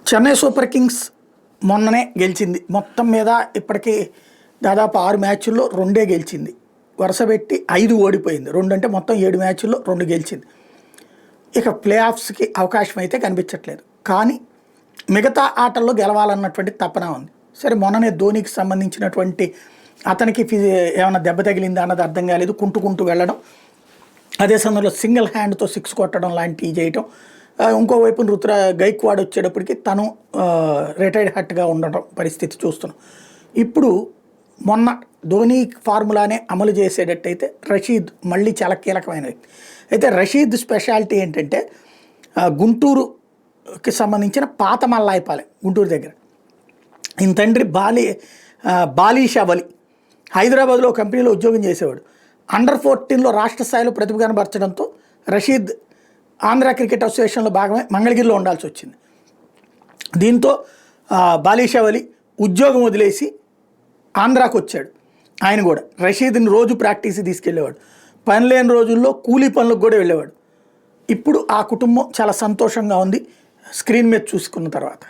Chennai super Kings మొన్ననే గెలిచింది. మొత్తం మీద ఇప్పటికీ దాదాపు 6 మ్యాచ్ల్లో 2 గెలిచింది. వరుసపెట్టి 5 ఓడిపోయింది. 2 అంటే మొత్తం 7 మ్యాచ్ల్లో 2 గెలిచింది. ఇక ప్లే ఆఫ్స్కి అవకాశం అయితే కనిపించట్లేదు. కానీ మిగతా ఆటల్లో గెలవాలన్నటువంటి తపన ఉంది. సరే, మొన్ననే ధోనికి సంబంధించినటువంటి అతనికి ఏమైనా దెబ్బ తగిలిందా అన్నది అర్థం కాలేదు. కుంటూ వెళ్ళడం, అదే సమయంలో సింగిల్ హ్యాండ్తో 6 కొట్టడం లాంటివి చేయటం. ఇంకోవైపు గైక్వాడ్ వచ్చేటప్పటికి తను రిటైర్డ్ హట్గా ఉండడం పరిస్థితి చూస్తున్నాం. ఇప్పుడు మొన్న ధోని ఫార్ములానే అమలు చేసేటట్టయితే రషీద్ మళ్ళీ చాలా కీలకమైన వ్యక్తి. అయితే రషీద్ స్పెషాలిటీ ఏంటంటే గుంటూరుకి సంబంధించిన పాత మల్లాయపాలెం, గుంటూరు దగ్గర. ఈయన తండ్రి బాలీషా వలి హైదరాబాద్లో కంపెనీలో ఉద్యోగం చేసేవాడు. అండర్ 14లో రాష్ట్ర స్థాయిలో ప్రతిభ కనబరచడంతో రషీద్ ఆంధ్ర క్రికెట్ అసోసియేషన్లో భాగమే మంగళగిరిలో ఉండాల్సి వచ్చింది. దీంతో బాలీషా వలి ఉద్యోగం వదిలేసి ఆంధ్రాకు వచ్చాడు. ఆయన కూడా రషీద్ని రోజు ప్రాక్టీస్కి తీసుకెళ్ళేవాడు. పని లేని రోజుల్లో కూలీ పనులకు కూడా వెళ్ళేవాడు. ఇప్పుడు ఆ కుటుంబం చాలా సంతోషంగా ఉంది స్క్రీన్ మీద చూసుకున్న తర్వాత.